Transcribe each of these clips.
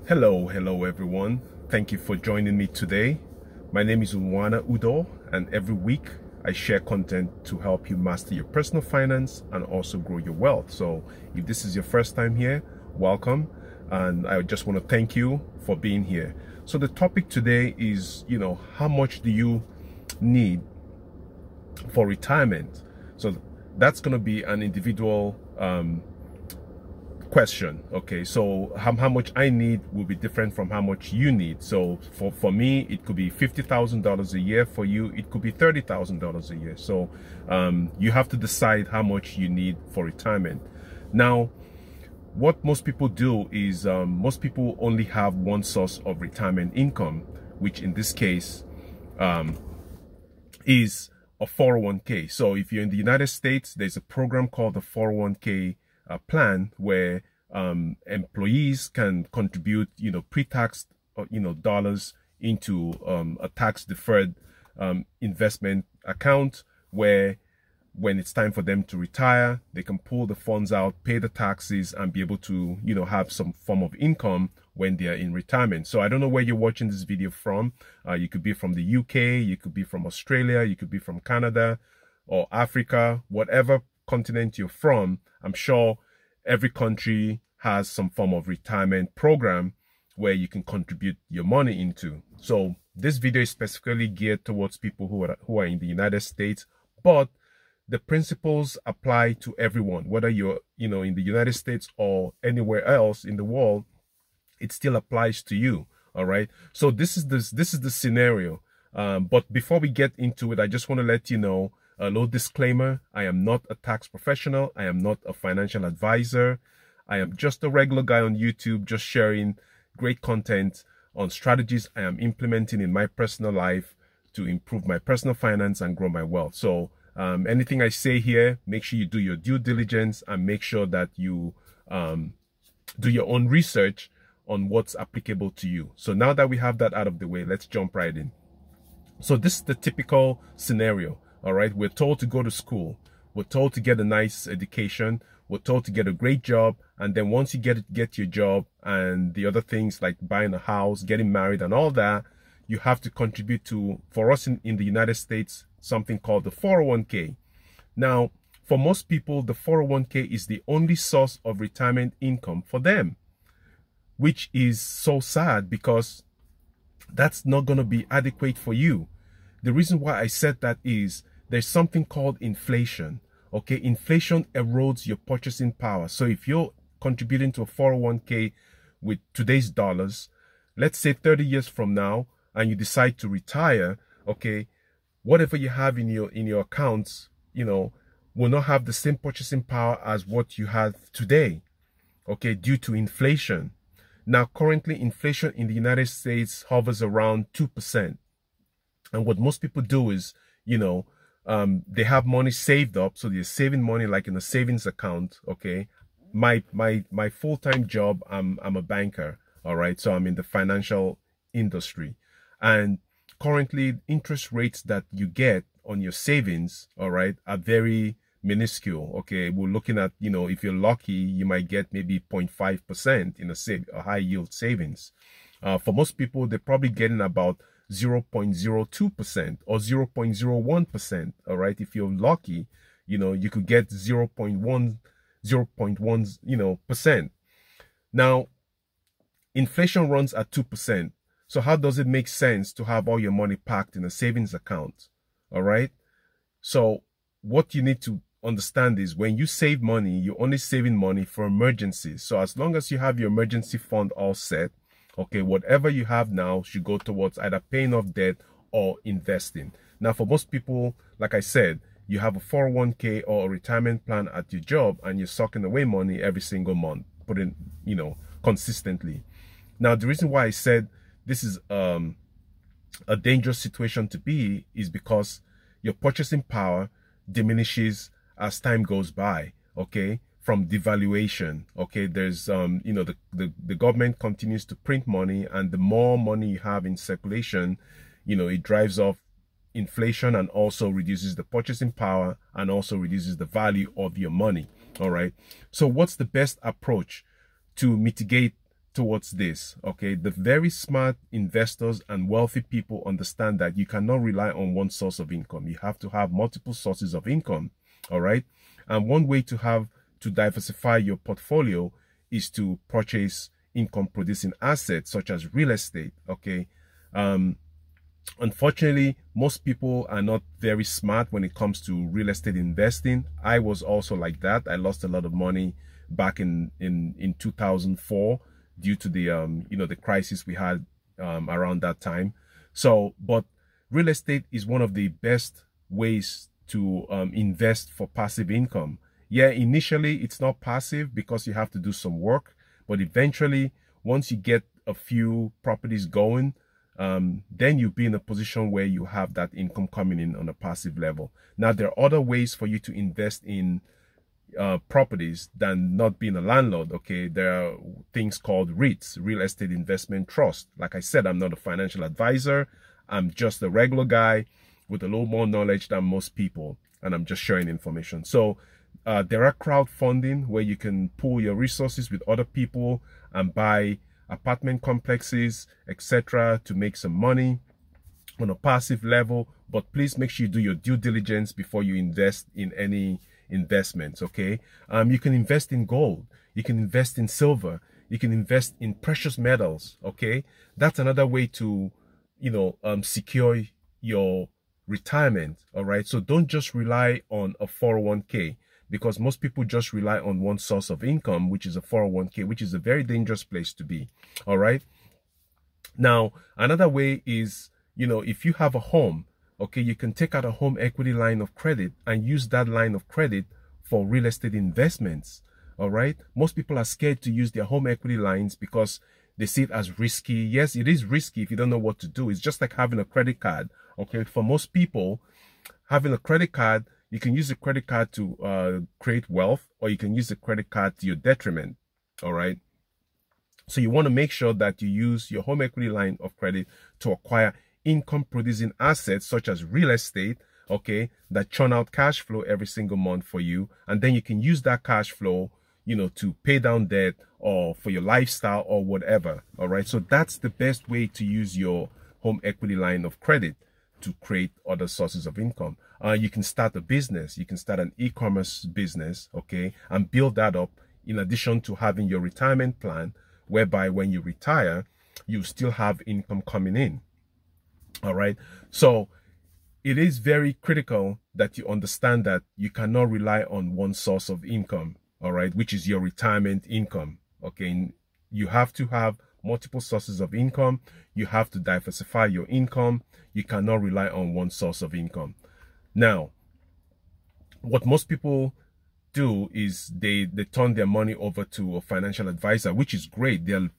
Hello everyone. Thank you for joining me today. My name is Unwana Udoh, and every week I share content to help you master your personal finance and also grow your wealth. So if this is your first time here, welcome, and I just want to thank you for being here. So the topic today is, how much do you need for retirement? So that's going to be an individual question. Okay, so how much I need will be different from how much you need. So for me, it could be $50,000 a year. For you, it could be $30,000 a year. So you have to decide how much you need for retirement. Now, what most people do is most people only have one source of retirement income, which in this case is a 401k. So if you're in the United States, there's a program called the 401k plan where employees can contribute, pre-tax, dollars into a tax-deferred investment account where when it's time for them to retire, they can pull the funds out, pay the taxes, and be able to, have some form of income when they are in retirement. So I don't know where you're watching this video from. You could be from the UK, you could be from Australia, you could be from Canada or Africa, whatever continent you're from. I'm sure every country has some form of retirement program where you can contribute your money into. So this video is specifically geared towards people who are in the United States, but the principles apply to everyone, whether you're in the United States or anywhere else in the world. It still applies to you. All right, so this is the scenario, but before we get into it, I just want to let you know a little disclaimer: I am not a tax professional. I am not a financial advisor. I am just a regular guy on YouTube, just sharing great content on strategies I am implementing in my personal life to improve my personal finance and grow my wealth. So anything I say here, make sure you do your due diligence and make sure that you do your own research on what's applicable to you. So now that we have that out of the way, let's jump right in. So this is the typical scenario. All right, we're told to go to school. We're told to get a nice education. We're told to get a great job. And then once you get your job and the other things like buying a house, getting married and all that, you have to contribute to, for us in the United States, something called the 401k. Now, for most people, the 401k is the only source of retirement income for them, which is so sad because that's not going to be adequate for you. The reason why I said that is there's something called inflation. Okay, inflation erodes your purchasing power. So if you're contributing to a 401k with today's dollars, let's say 30 years from now, and you decide to retire, okay, whatever you have in your accounts, will not have the same purchasing power as what you have today, okay, due to inflation. Now, currently, inflation in the United States hovers around 2%. And what most people do is, they have money saved up. So they're saving money like in a savings account. Okay. My full-time job, I'm a banker. All right. So I'm in the financial industry, and currently interest rates that you get on your savings, all right, are very minuscule. Okay. We're looking at, if you're lucky, you might get maybe 0.5% in a high yield savings. For most people, they're probably getting about 0.02% or 0.01%. All right. If you're lucky, you could get 0.1 percent. Now, inflation runs at 2%. So how does it make sense to have all your money packed in a savings account? All right. So what you need to understand is when you save money, you're only saving money for emergencies. So as long as you have your emergency fund all set, okay, whatever you have now should go towards either paying off debt or investing. Now, for most people, like I said, you have a 401k or a retirement plan at your job and you're sucking away money every single month, putting, consistently. Now, the reason why I said this is a dangerous situation to be is because your purchasing power diminishes as time goes by, okay? From devaluation, okay, there's the government continues to print money, and the more money you have in circulation, it drives off inflation and also reduces the purchasing power and also reduces the value of your money. All right, so what's the best approach to mitigate towards this, okay? The very smart investors and wealthy people understand that you cannot rely on one source of income. You have to have multiple sources of income, all right? And one way to diversify your portfolio is to purchase income producing assets such as real estate, okay? Unfortunately, most people are not very smart when it comes to real estate investing. I was also like that. I lost a lot of money back in 2004 due to the the crisis we had around that time. So, but real estate is one of the best ways to invest for passive income. Yeah, initially it's not passive because you have to do some work, but eventually, once you get a few properties going, then you'll be in a position where you have that income coming in on a passive level. Now, there are other ways for you to invest in properties than not being a landlord, okay? There are things called REITs, Real Estate Investment Trust. Like I said, I'm not a financial advisor. I'm just a regular guy with a little more knowledge than most people, and I'm just sharing information. So there are crowdfunding where you can pool your resources with other people and buy apartment complexes, etc., to make some money on a passive level. But please make sure you do your due diligence before you invest in any investments, okay? You can invest in gold, you can invest in silver, you can invest in precious metals, okay? That's another way to, secure your retirement, all right? So don't just rely on a 401k, because most people just rely on one source of income, which is a 401k, which is a very dangerous place to be, all right? Now, another way is, if you have a home, okay, you can take out a home equity line of credit and use that line of credit for real estate investments, all right? Most people are scared to use their home equity lines because they see it as risky. Yes, it is risky if you don't know what to do. It's just like having a credit card, okay? For most people, having a credit card, you can use the credit card to create wealth, or you can use the credit card to your detriment, all right? So you want to make sure that you use your home equity line of credit to acquire income producing assets such as real estate, okay, that churn out cash flow every single month for you. And then you can use that cash flow, to pay down debt or for your lifestyle or whatever, all right? So that's the best way to use your home equity line of credit to create other sources of income. You can start a business. You can start an e-commerce business, okay, and build that up in addition to having your retirement plan, whereby when you retire, you still have income coming in, all right? So it is very critical that you understand that you cannot rely on one source of income, all right, which is your retirement income, okay? You have to have multiple sources of income. You have to diversify your income. You cannot rely on one source of income. Now, what most people do is they turn their money over to a financial advisor, which is great. There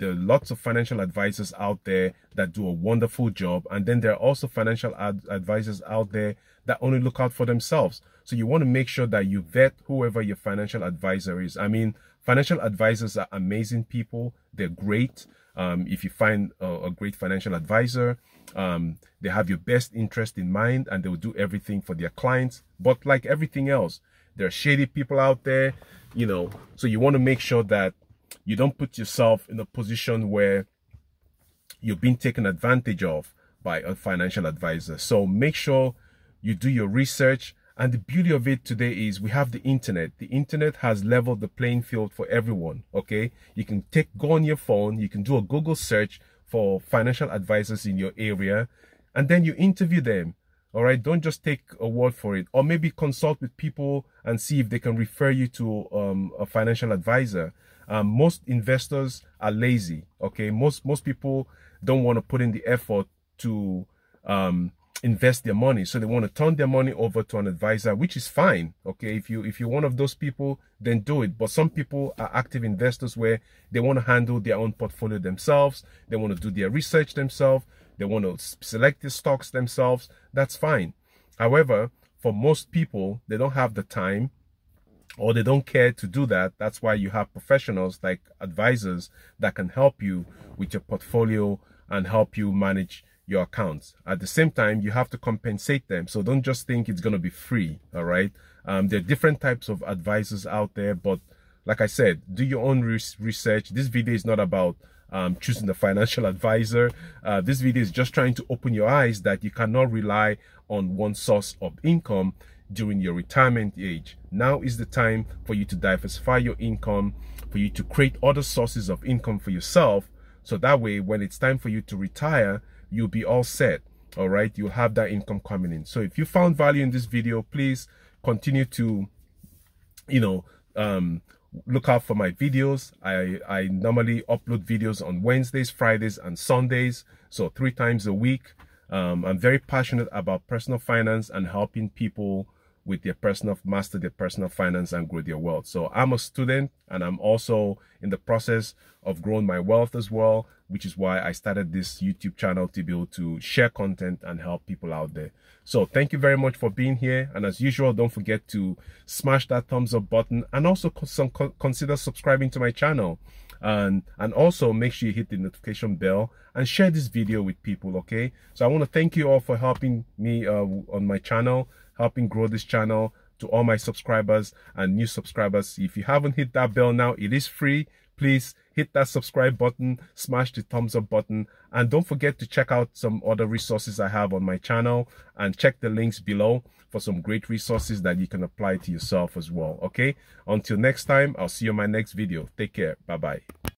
are lots of financial advisors out there that do a wonderful job. And then there are also financial advisors out there that only look out for themselves. So you want to make sure that you vet whoever your financial advisor is. I mean, financial advisors are amazing people. They're great. If you find a great financial advisor, they have your best interest in mind and they will do everything for their clients. But like everything else, there are shady people out there, so you want to make sure that you don't put yourself in a position where you're being taken advantage of by a financial advisor. So make sure you do your research. And the beauty of it today is we have the internet. The internet has leveled the playing field for everyone, okay? You can go on your phone, you can do a Google search for financial advisors in your area, and then you interview them, all right? Don't just take a word for it. Or maybe consult with people and see if they can refer you to a financial advisor. Most investors are lazy, okay? Most people don't want to put in the effort to invest their money, so they want to turn their money over to an advisor, which is fine, okay? If you're one of those people, then do it. But some people are active investors where they want to handle their own portfolio themselves, they want to do their research themselves, they want to select the stocks themselves. That's fine. However, for most people, they don't have the time or they don't care to do that. That's why you have professionals like advisors that can help you with your portfolio and help you manage your accounts. At the same time, you have to compensate them. So don't just think it's going to be free, all right? There are different types of advisors out there, but like I said, do your own research. This video is not about choosing a financial advisor. This video is just trying to open your eyes that you cannot rely on one source of income during your retirement age. Now is the time for you to diversify your income, for you to create other sources of income for yourself, so that way when it's time for you to retire, you'll be all set. All right, you'll have that income coming in. So if you found value in this video, please continue to, look out for my videos. I normally upload videos on Wednesdays, Fridays, and Sundays, so 3 times a week. I'm very passionate about personal finance and helping people with master their personal finance and grow their wealth. So I'm a student, and I'm also in the process of growing my wealth as well, which is why I started this YouTube channel, to be able to share content and help people out there. So thank you very much for being here. And as usual, don't forget to smash that thumbs up button, and also consider subscribing to my channel. And also make sure you hit the notification bell and share this video with people. Okay, so I want to thank you all for helping me on my channel, helping grow this channel. To all my subscribers and new subscribers, if you haven't hit that bell now, it is free. Please hit that subscribe button, smash the thumbs up button, and don't forget to check out some other resources I have on my channel, and check the links below for some great resources that you can apply to yourself as well. Okay, until next time, I'll see you in my next video. Take care. Bye bye.